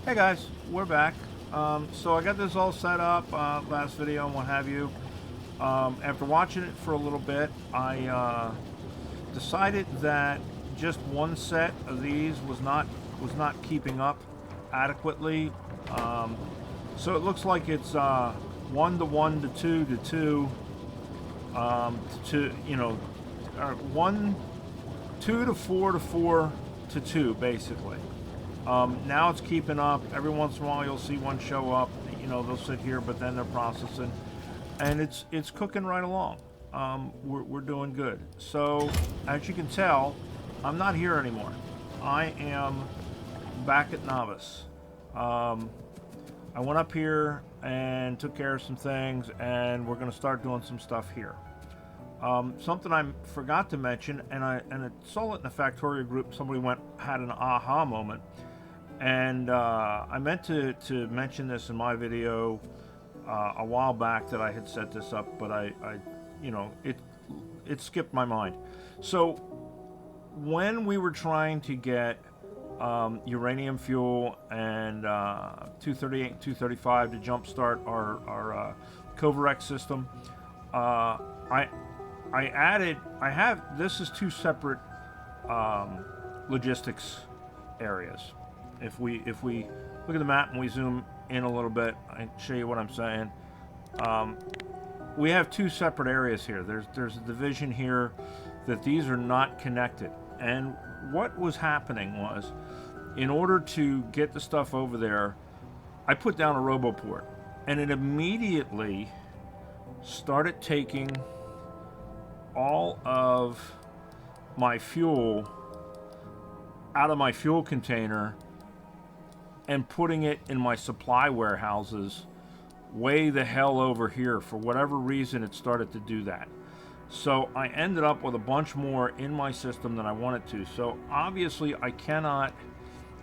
Hey guys, we're back. So I got this all set up, last video and what have you. After watching it for a little bit, I decided that just one set of these was not keeping up adequately. Um, so it looks like it's 1 to 1 to 2 to 2 to one 2 to 4 to 4 to 2 basically. Now it's keeping up. Every once in a while, you'll see one show up. They'll sit here, but then they're processing, and it's cooking right along. We're doing good. So as you can tell, I'm not here anymore. I am back at Novice. Um, I went up here and took care of some things, and we're going to start doing some stuff here. Something I forgot to mention, and I saw it in the Factorio group. Somebody had an aha moment. And I meant to mention this in my video a while back that I had set this up, but it skipped my mind. So when we were trying to get uranium fuel and 238 and 235 to jumpstart our Covarex system, I have this is two separate logistics areas. If we look at the map and we zoom in a little bit, I show you what I'm saying. We have two separate areas here. There's a division here that these are not connected. And what was happening was, in order to get the stuff over there, I put down a roboport, and it immediately started taking all of my fuel out of my fuel container and putting it in my supply warehouses way the hell over here. For whatever reason, it started to do that. So I ended up with a bunch more in my system than I wanted to. So obviously I cannot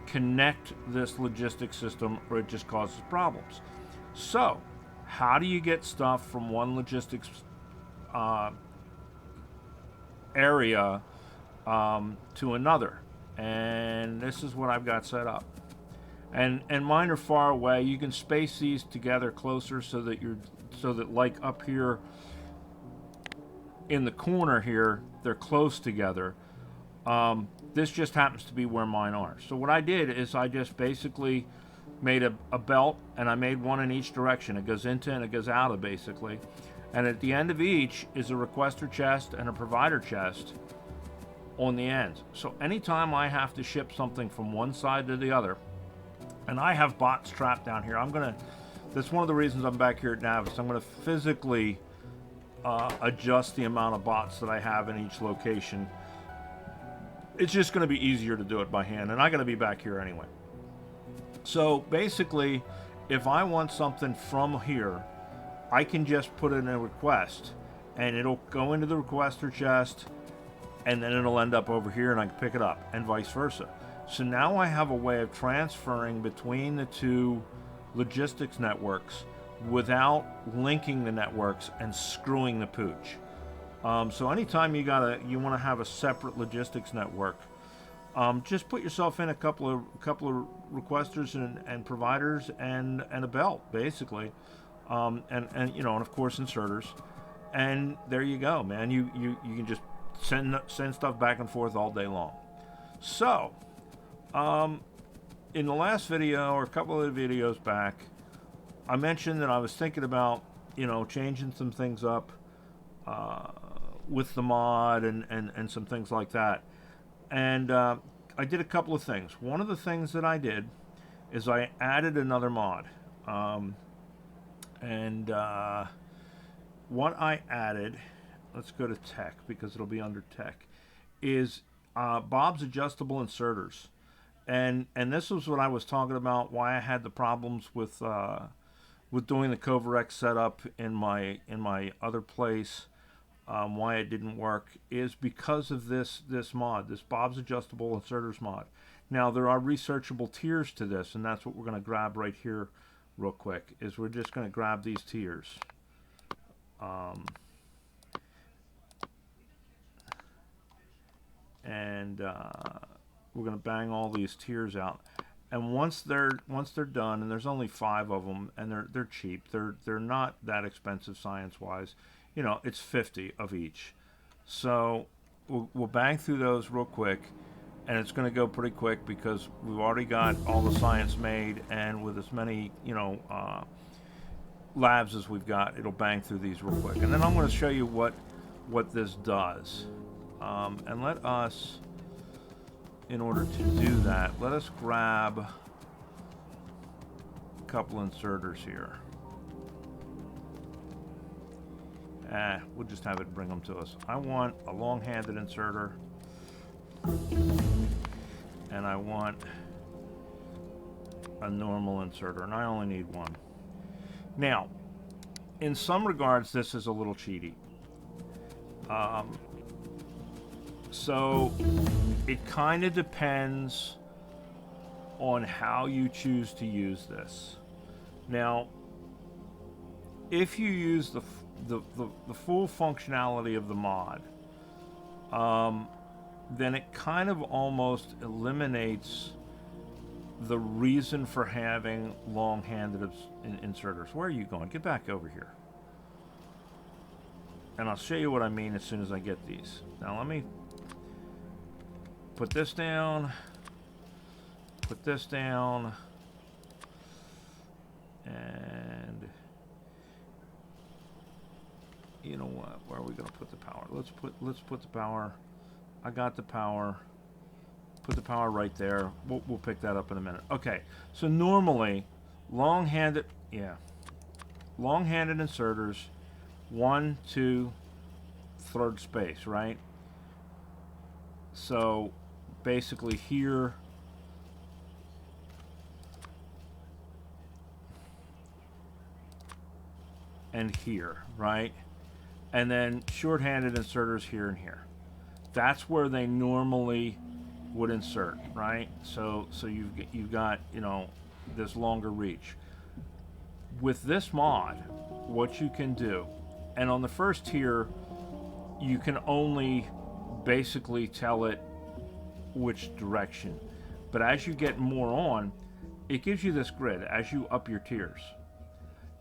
connect this logistics system, or it just causes problems. So how do you get stuff from one logistics uh, area to another? And this is what I've got set up. And mine are far away. You can space these together closer so that like up here in the corner here, they're close together. This just happens to be where mine are. So what I did is I just basically made a belt, and I made one in each direction. It goes into and it goes out of, basically. And at the end of each is a requester chest and a provider chest on the ends. So anytime I have to ship something from one side to the other, and I have bots trapped down here, that's one of the reasons I'm back here at Navis. I'm gonna physically adjust the amount of bots that I have in each location. It's just gonna be easier to do it by hand, and I'm gonna be back here anyway. So basically, if I want something from here, I can just put in a request, and it'll go into the requester chest, and then it'll end up over here, and I can pick it up, and vice versa. So now I have a way of transferring between the two logistics networks without linking the networks and screwing the pooch. So anytime you want to have a separate logistics network, just put yourself in a couple of requesters and providers and a belt, basically, and of course inserters, and there you go, man. You can just send stuff back and forth all day long. So in the last video, or a couple of videos back, I mentioned that I was thinking about changing some things up with the mod and some things like that. And I did a couple of things. One of the things that I did is I added another mod. And what I added, let's go to tech because it'll be under tech, is Bob's adjustable inserters. And this was what I was talking about, why I had the problems with doing the Covarex setup in my other place. Why it didn't work is because of this mod, this Bob's adjustable inserters mod. Now there are researchable tiers to this, and that's what we're going to grab right here real quick. Is we're just going to grab these tiers. And we're going to bang all these tiers out. And once they're done, and there's only 5 of them, and they're cheap. They're not that expensive science wise. You know, it's 50 of each. So we'll bang through those real quick, and it's going to go pretty quick because we've already got all the science made, and with as many labs as we've got, it'll bang through these real quick. And then I'm going to show you what this does. And let us, in order to do that, let us grab a couple inserters here. We'll just have it bring them to us. I want a long-handed inserter, and I want a normal inserter, and I only need one. Now, in some regards, this is a little cheaty. So it kind of depends on how you choose to use this. Now, if you use the full functionality of the mod, then it kind of almost eliminates the reason for having long-handed inserters. Where are you going? Get back over here. And I'll show you what I mean as soon as I get these. Now let me put this down, and you know what? Where are we going to put the power? Let's put the power. I got the power. Put the power right there. We'll pick that up in a minute. Okay. So normally, long-handed inserters, 1, 2, third space, right? So basically here and here, right? And then short-handed inserters here and here. That's where they normally would insert, right? So you've got, you know, this longer reach. With this mod, what you can do, and on the first tier, you can only basically tell it which direction. But as you get more on, it gives you this grid as you up your tiers.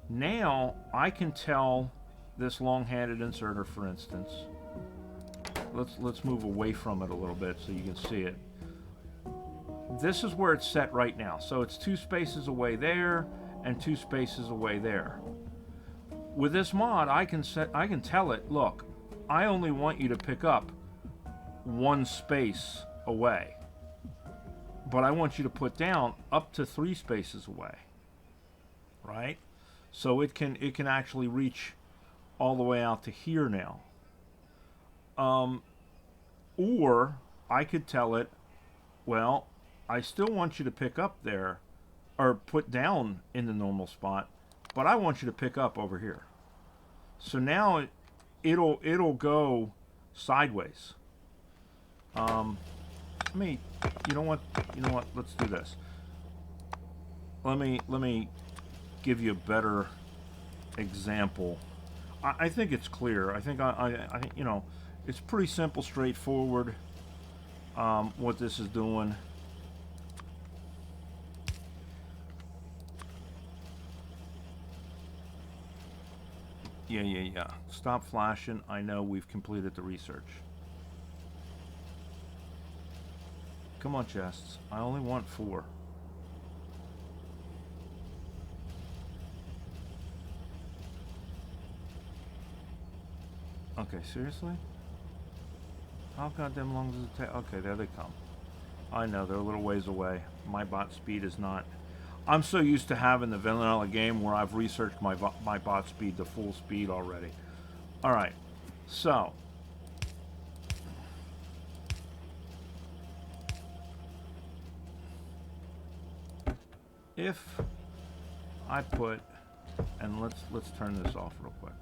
Now I can tell this long-handed inserter, for instance. Let's move away from it a little bit so you can see it. This is where it's set right now. So it's 2 spaces away there and 2 spaces away there. With this mod, I can tell it, look, I only want you to pick up 1 space away, but I want you to put down up to 3 spaces away, right? So it can actually reach all the way out to here now. Or I could tell it, well, I still want you to pick up there, or put down in the normal spot, but I want you to pick up over here. So now it'll go sideways. You know what? Let's do this. Let me give you a better example. I think it's clear. I think you know, it's pretty simple, straightforward. What this is doing. Yeah. Stop flashing. I know we've completed the research. Come on, chests. I only want 4. Okay, seriously? How goddamn long does it take? Okay, there they come. I know, they're a little ways away. My bot speed is not... I'm so used to having the vanilla game where I've researched my bot speed to full speed already. Alright, so... if I put... and let's turn this off real quick.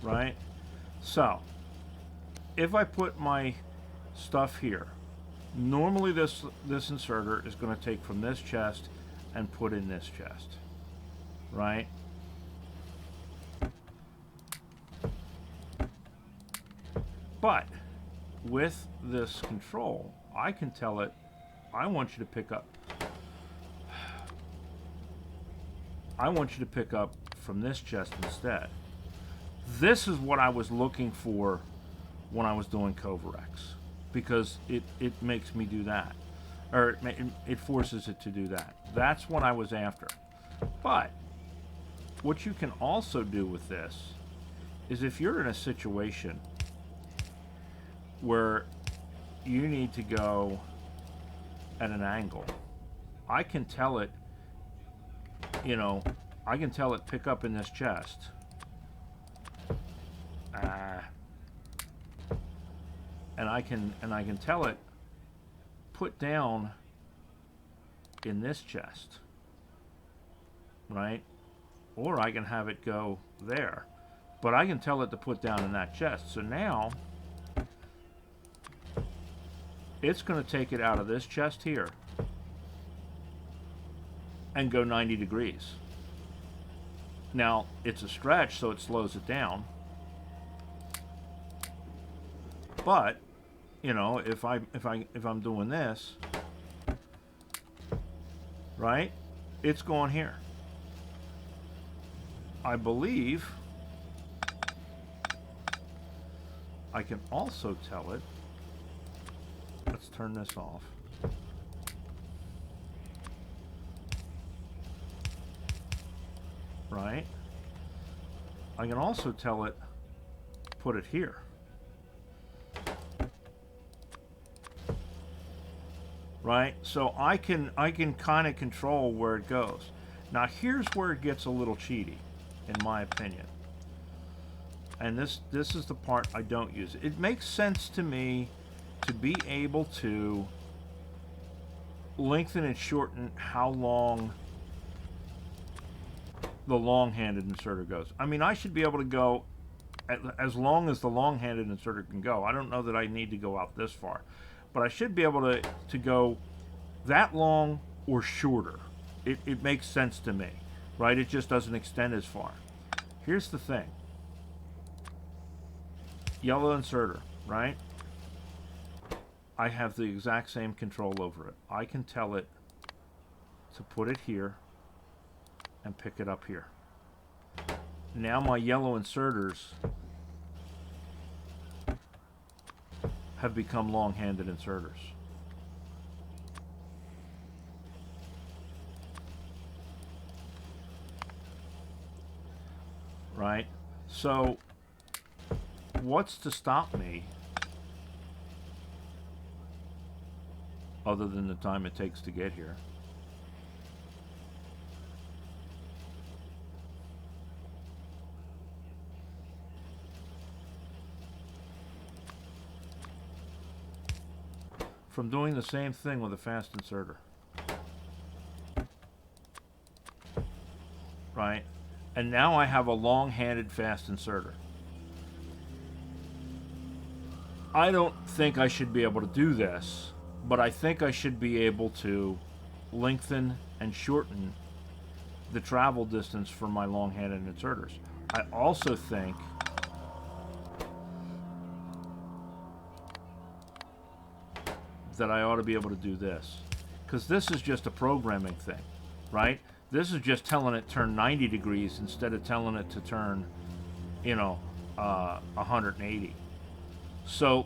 Right? So, if I put my stuff here, normally this inserter is going to take from this chest and put in this chest. Right? But with this control, I can tell it, I want you to pick up from this chest instead. This is what I was looking for when I was doing Kovarex, because it makes me do that, or it forces it to do that. That's what I was after. But what you can also do with this is, if you're in a situation where you need to go at an angle, I can tell it, I can tell it pick up in this chest. And I can tell it put down in this chest, right? Or I can have it go there, but I can tell it to put down in that chest. So now it's going to take it out of this chest here and go 90 degrees. Now it's a stretch, so it slows it down. But if I'm doing this, right, it's going here. I believe I can also tell it, let's turn this off. Right? I can also tell it, put it here. Right? So I can kind of control where it goes. Now here's where it gets a little cheaty, in my opinion. And this is the part I don't use. It makes sense to me to be able to lengthen and shorten how long the long-handed inserter goes. I mean, I should be able to go as long as the long-handed inserter can go. I don't know that I need to go out this far, but I should be able to go that long or shorter. It makes sense to me, right? It just doesn't extend as far. Here's the thing. Yellow inserter, right? I have the exact same control over it. I can tell it to put it here and pick it up here. Now my yellow inserters have become long-handed inserters. Right? So what's to stop me, other than the time it takes to get here? From doing the same thing with a fast inserter. Right? And now I have a long-handed fast inserter. I don't think I should be able to do this, but I think I should be able to lengthen and shorten the travel distance for my long-handed inserters. I also think that I ought to be able to do this, because this is just a programming thing, right? This is just telling it turn 90 degrees instead of telling it to turn, 180. So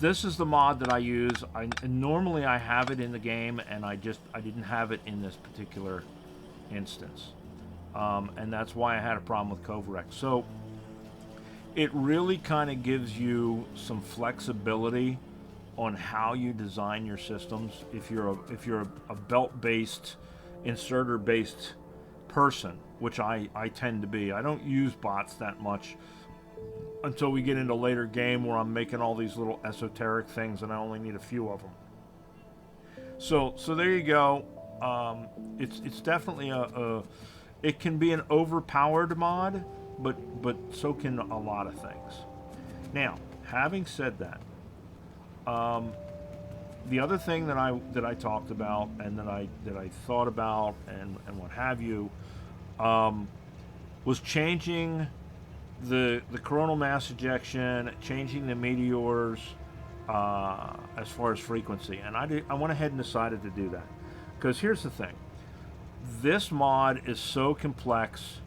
this is the mod that I use. Normally I have it in the game, and I didn't have it in this particular instance, and that's why I had a problem with Kovarex. So it really kind of gives you some flexibility on how you design your systems. If you're a belt-based, inserter-based person, which I tend to be. I don't use bots that much until we get into later game where I'm making all these little esoteric things and I only need a few of them. So there you go. It's definitely it can be an overpowered mod, but so can a lot of things. Now, having said that, the other thing that I talked about and that I thought about and what have you, was changing the coronal mass ejection, changing the meteors, as far as frequency, and I went ahead and decided to do that. Because here's the thing, this mod is so complex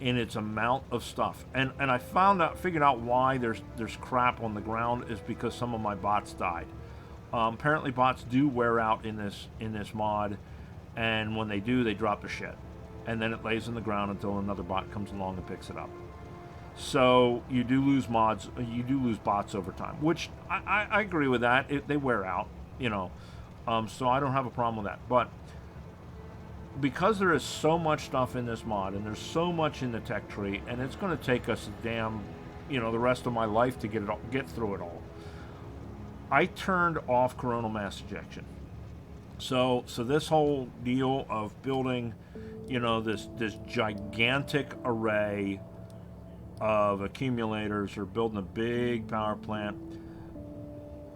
in its amount of stuff, and I figured out why there's crap on the ground is because some of my bots died. Apparently bots do wear out in this mod, and when they do, they drop the shit, and then it lays in the ground until another bot comes along and picks it up. So you do lose bots over time, which I agree with that. They wear out, so I don't have a problem with that. But because there is so much stuff in this mod, and there's so much in the tech tree, and it's going to take us the rest of my life to get through it all, I turned off coronal mass ejection. So this whole deal of building, this gigantic array of accumulators or building a big power plant,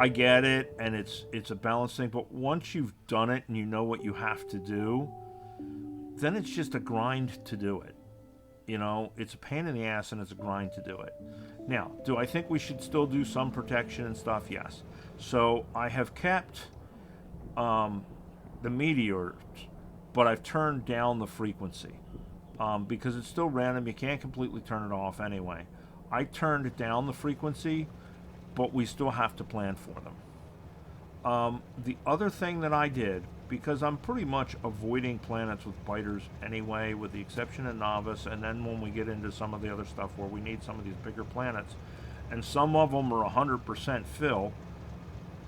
I get it, and it's a balance thing, but once you've done it and you know what you have to do, then it's just a grind to do it. It's a pain in the ass and it's a grind to do it. Now, do I think we should still do some protection and stuff? Yes. So I have kept the meteors, but I've turned down the frequency. Because it's still random, you can't completely turn it off anyway. I turned down the frequency, but we still have to plan for them. The other thing that I did, because I'm pretty much avoiding planets with biters anyway, with the exception of Novice, and then when we get into some of the other stuff where we need some of these bigger planets, and some of them are 100% fill,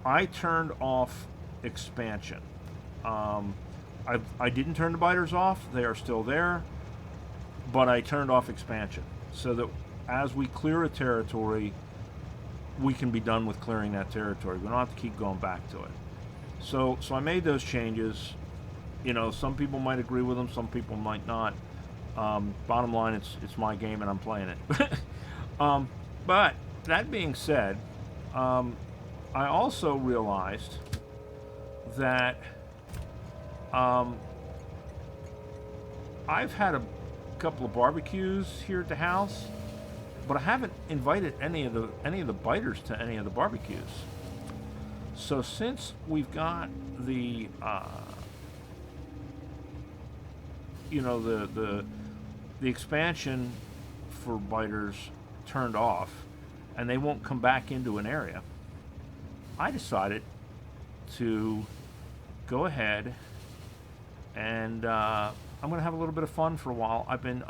I turned off expansion. I didn't turn the biters off, they are still there, but I turned off expansion so that as we clear a territory, we can be done with clearing that territory. We don't have to keep going back to it. So I made those changes. Some people might agree with them, some people might not. Bottom line, it's my game and I'm playing it. But that being said, I also realized that I've had a couple of barbecues here at the house, but I haven't invited any of the biters to any of the barbecues. So since we've got the the expansion for biters turned off, and they won't come back into an area, I decided to go ahead and I'm going to have a little bit of fun for a while. I've been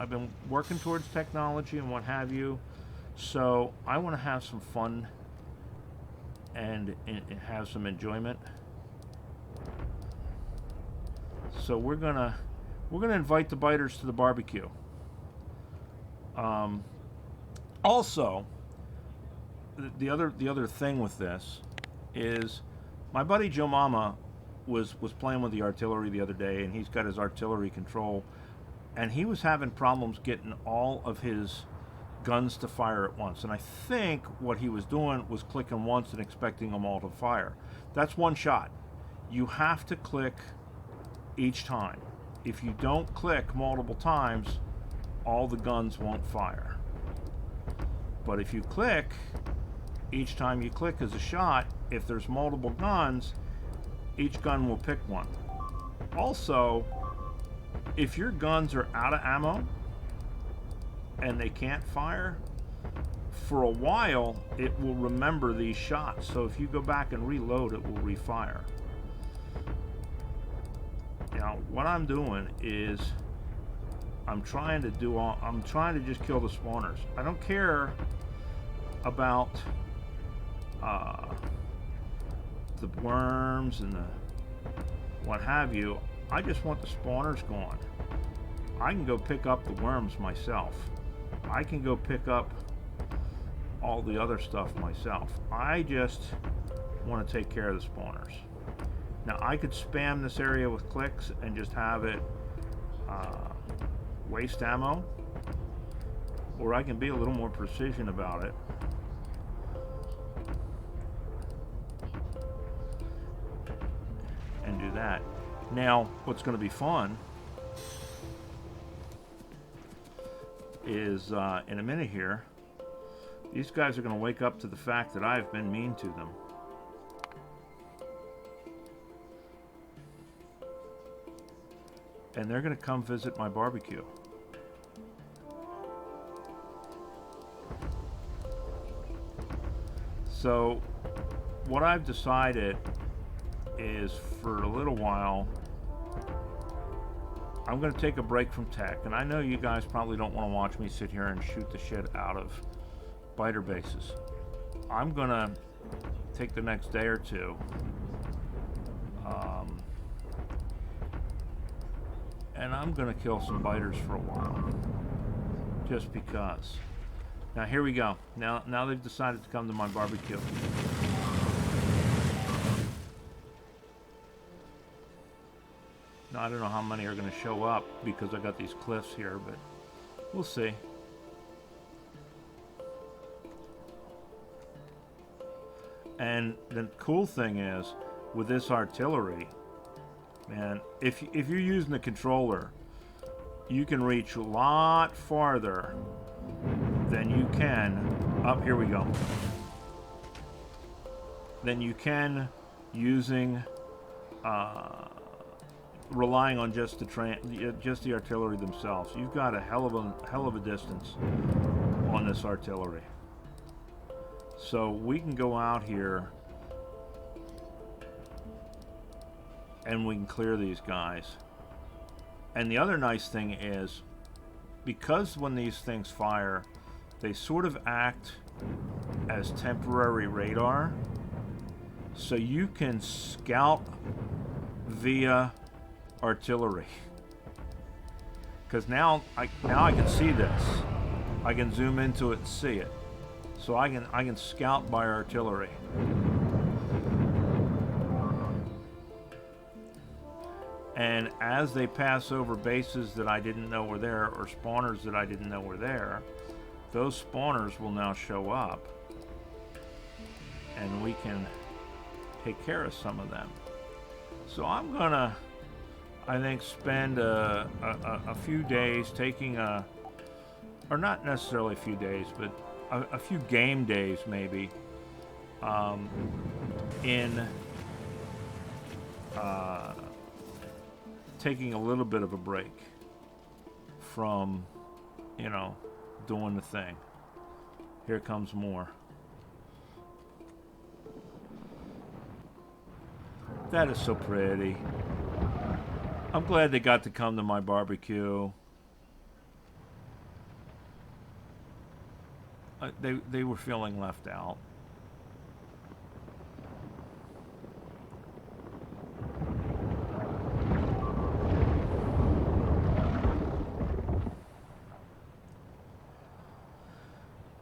working towards technology and what have you, so I want to have some fun and have some enjoyment. So we're gonna invite the biters to the barbecue. Also, the other thing with this is my buddy Joe Mama was playing with the artillery the other day, and he's got his artillery control, and he was having problems getting all of his guns to fire at once. And I think what he was doing was clicking once and expecting them all to fire. That's one shot. You have to click each time. If you don't click multiple times, all the guns won't fire. But if you click, each time you click is a shot. If there's multiple guns, each gun will pick one. Also, if your guns are out of ammo and they can't fire, for a while it will remember these shots. So if you go back and reload, it will refire. Now, what I'm doing is I'm trying to just kill the spawners. I don't care about the worms and the what have you. I just want the spawners gone. I can go pick up the worms myself. I can go pick up all the other stuff myself. I just want to take care of the spawners. Now, I could spam this area with clicks and just have it waste ammo, or I can be a little more precision about it. And do that. Now, what's going to be fun is in a minute here, these guys are going to wake up to the fact that I've been mean to them. and they're going to come visit my barbecue. So what I've decided is, for a little while, I'm going to take a break from tech. And I know you guys probably don't want to watch me sit here and shoot the shit out of biter bases. I'm going to take the next day or two and I'm going to kill some biters for a while. Just because. Now here we go. Now they've decided to come to my barbecue. Now I don't know how many are going to show up because I got these cliffs here, but we'll see. And the cool thing is, with this artillery, man, if you're using the controller, you can reach a lot farther than you can. Up here we go. Than you can using relying on just the artillery themselves. You've got a hell of a distance on this artillery. So we can go out here and we can clear these guys. And the other nice thing is, because when these things fire, they sort of act as temporary radar, so you can scout via artillery. Because now I can see this. I can zoom into it and see it. So I can scout by artillery. And as they pass over bases that I didn't know were there, or spawners that I didn't know were there, those spawners will now show up, and we can take care of some of them. So I'm gonna, I think, spend a few days taking or not necessarily a few days, but a few game days maybe, in taking a little bit of a break from, doing the thing. Here comes more. That is so pretty. I'm glad they got to come to my barbecue. They were feeling left out.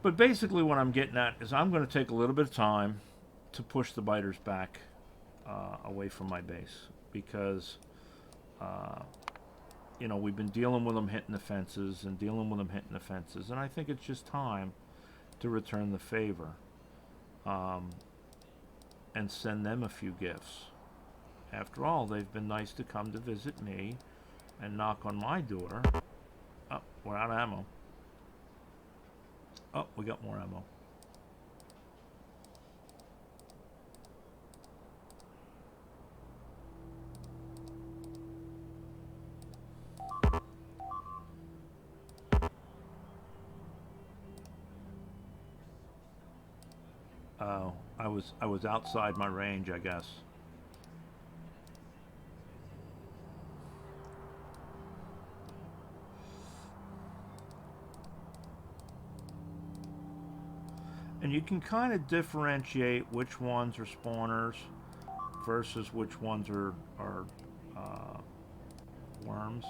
But basically what I'm getting at is I'm going to take a little bit of time to push the biters back away from my base, because we've been dealing with them hitting the fences and and I think it's just time to return the favor and send them a few gifts. After all, they've been nice to come to visit me and knock on my door. Oh, we're out of ammo. Oh, we got more ammo. Oh, I was outside my range, I guess. And you can kind of differentiate which ones are spawners versus which ones are worms.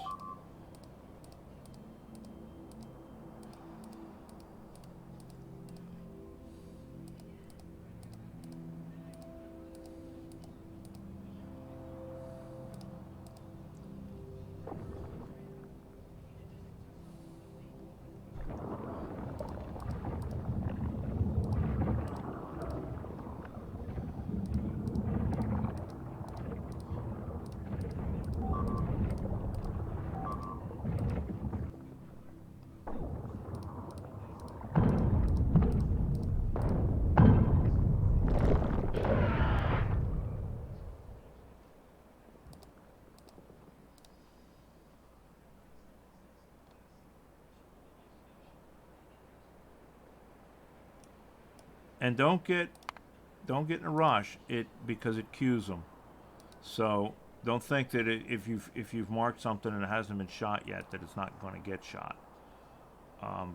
And don't get in a rush because it cues them. So don't think that if you've marked something and it hasn't been shot yet, that it's not going to get shot,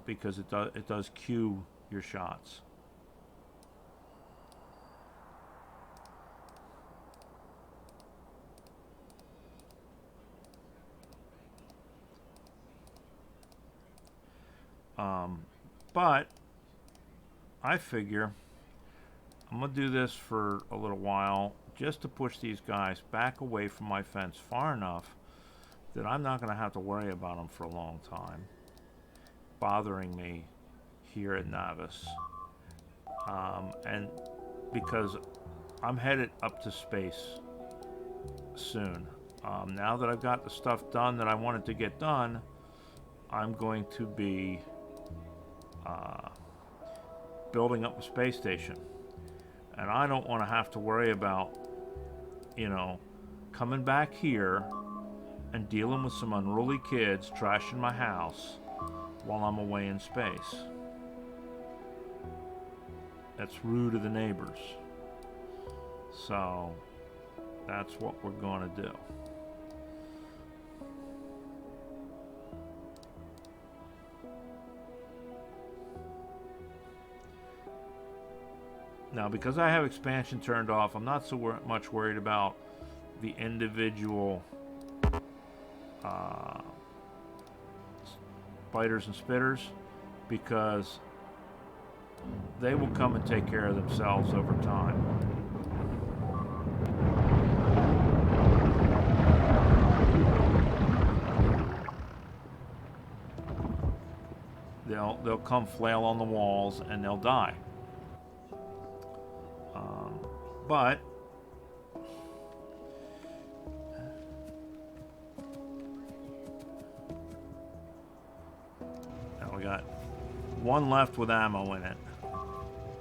because it does cue your shots. But I figure I'm going to do this for a little while just to push these guys back away from my fence far enough that I'm not going to have to worry about them for a long time bothering me here at Navis. And because I'm headed up to space soon. Now that I've got the stuff done that I wanted to get done, I'm going to be building up a space station. And I don't want to have to worry about, coming back here and dealing with some unruly kids trashing my house while I'm away in space. That's rude to the neighbors. So that's what we're going to do. Now, because I have expansion turned off, I'm not so much worried about the individual biters and spitters, because they will come and take care of themselves over time. They'll come flail on the walls and they'll die. But now we got one left with ammo in it,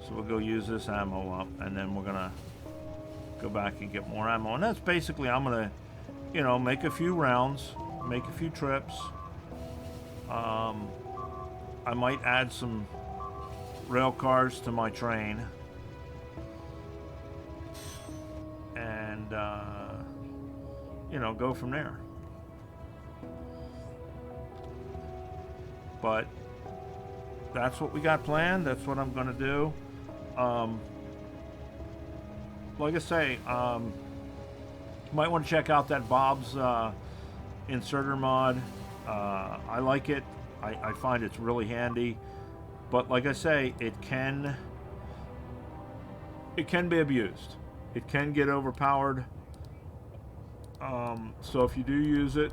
so we'll go use this ammo up, and then we're gonna go back and get more ammo. And that's basically, I'm gonna, make a few rounds, make a few trips. I might add some rail cars to my train. And, go from there. But that's what we got planned. That's what I'm going to do. Like I say, you might want to check out that Bob's inserter mod. I like it. I find it's really handy. But like I say, it can be abused. It can get overpowered. So if you do use it,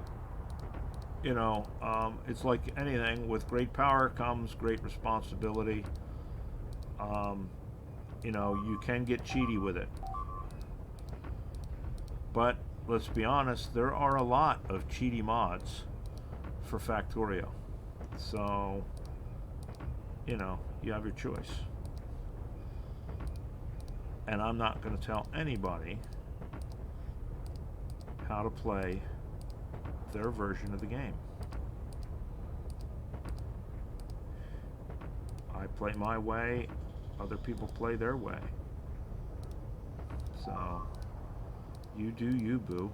it's like anything. With great power comes great responsibility. You can get cheaty with it. But let's be honest, there are a lot of cheaty mods for Factorio. So, you have your choice. And I'm not going to tell anybody how to play their version of the game. I play my way, other people play their way. So, you do you, boo.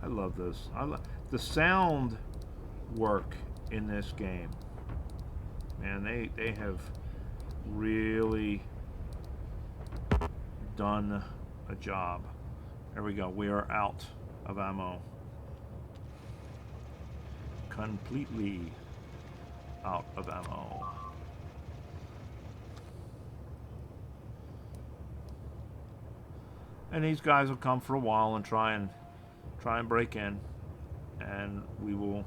I love this. The sound work in this game. Man, they have really done a job. There we go. We are out of ammo. Completely out of ammo. And these guys will come for a while and try and break in, and we will,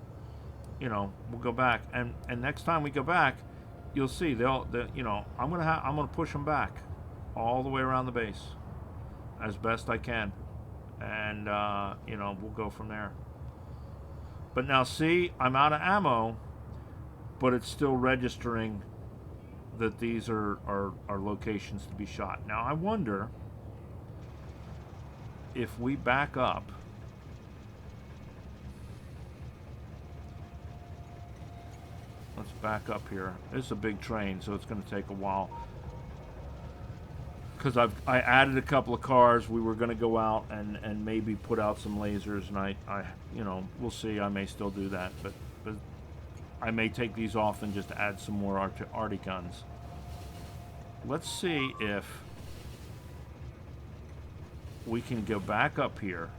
we'll go back. And next time we go back, you'll see I'm gonna push them back all the way around the base as best I can, and we'll go from there. But now see, I'm out of ammo, but it's still registering that these are locations to be shot. Now I wonder if we back up. back up here. This is a big train, so it's going to take a while. Because I added a couple of cars. We were going to go out and maybe put out some lasers, and I you know, we'll see. I may still do that, but I may take these off and just add some more arty guns. Let's see if we can go back up here.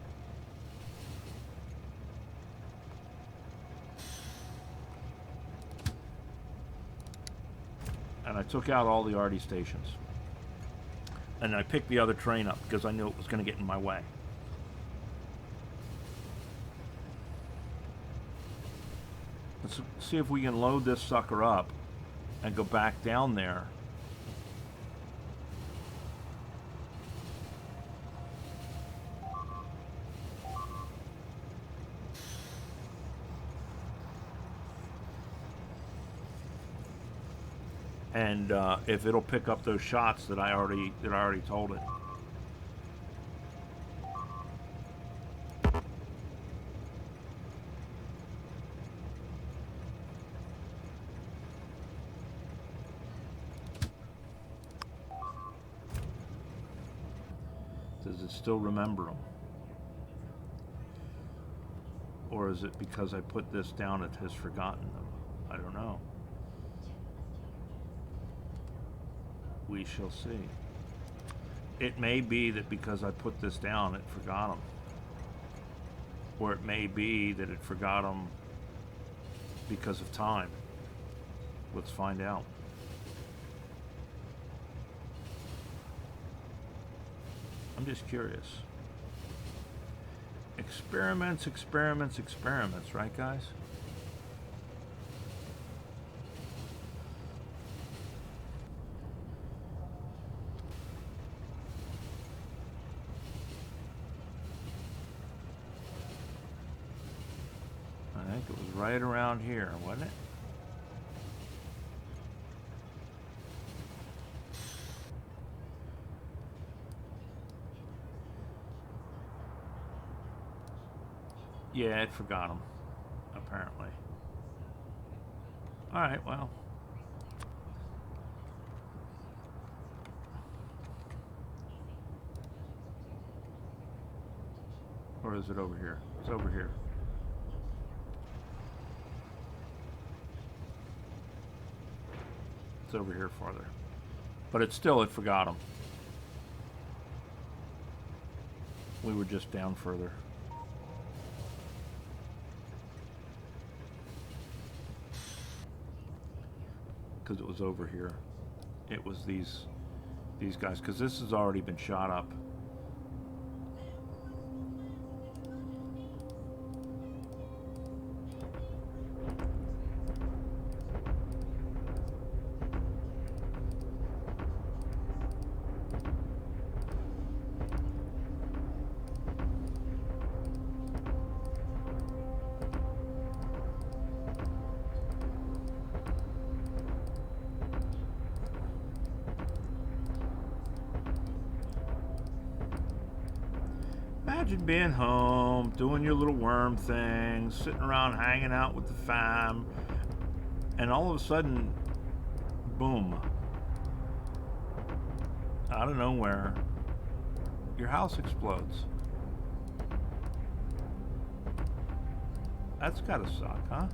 And I took out all the arty stations. And I picked the other train up because I knew it was going to get in my way. Let's see if we can load this sucker up and go back down there. And if it'll pick up those shots that I already told it. Does it still remember them? Or is it because I put this down it has forgotten them? I don't know. We shall see. It may be that because I put this down, it forgot them. Or it may be that it forgot them because of time. Let's find out. I'm just curious. Experiments, experiments, experiments, right, guys? I think it was right around here, wasn't it? Yeah, it forgot them, apparently. Alright, well. Or is it over here? It's over here. It's over here farther. But it forgot them. We were just down further. Because it was over here. It was these guys, because this has already been shot up. Imagine being home, doing your little worm thing, sitting around hanging out with the fam, and all of a sudden, boom, out of nowhere, your house explodes. That's gotta suck, huh?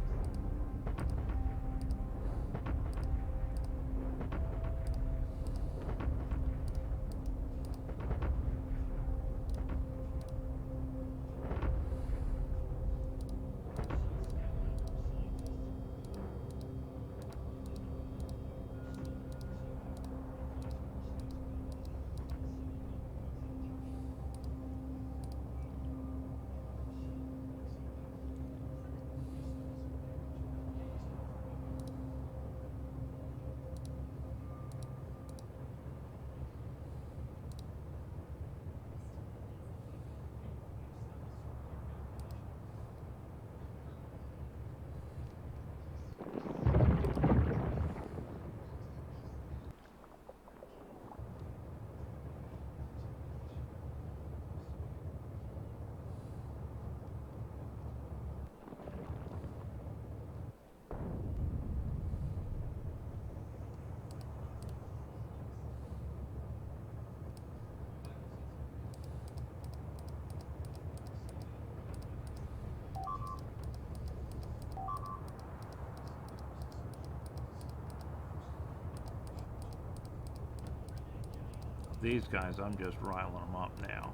These guys, I'm just riling them up now.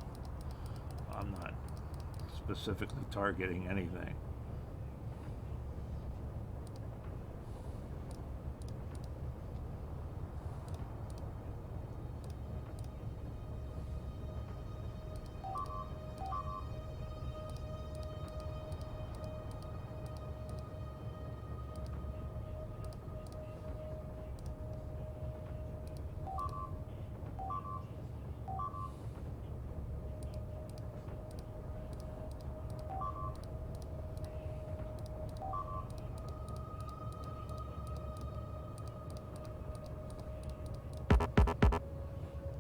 I'm not specifically targeting anything.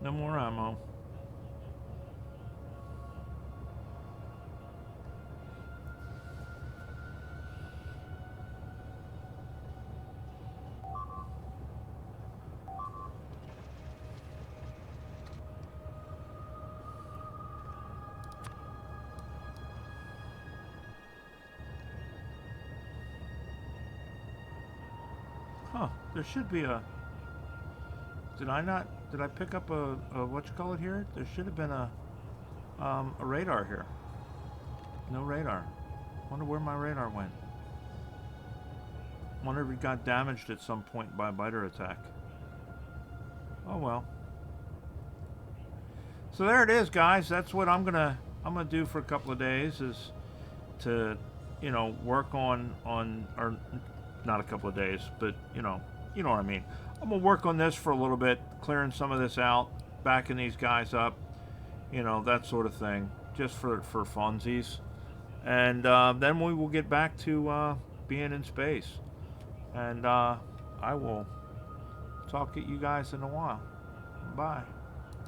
No more ammo. Huh, there should be a... Did I pick up a what you call it here? There should have been a radar here. No radar. Wonder where my radar went. Wonder if it got damaged at some point by a biter attack. Oh well. So there it is, guys. That's what I'm gonna do for a couple of days, is to, you know, work on or not a couple of days, but you know what I mean. I'm gonna work on this for a little bit, clearing some of this out, backing these guys up, you know, that sort of thing, just for funsies, and then we will get back to being in space, and I will talk to you guys in a while. Bye.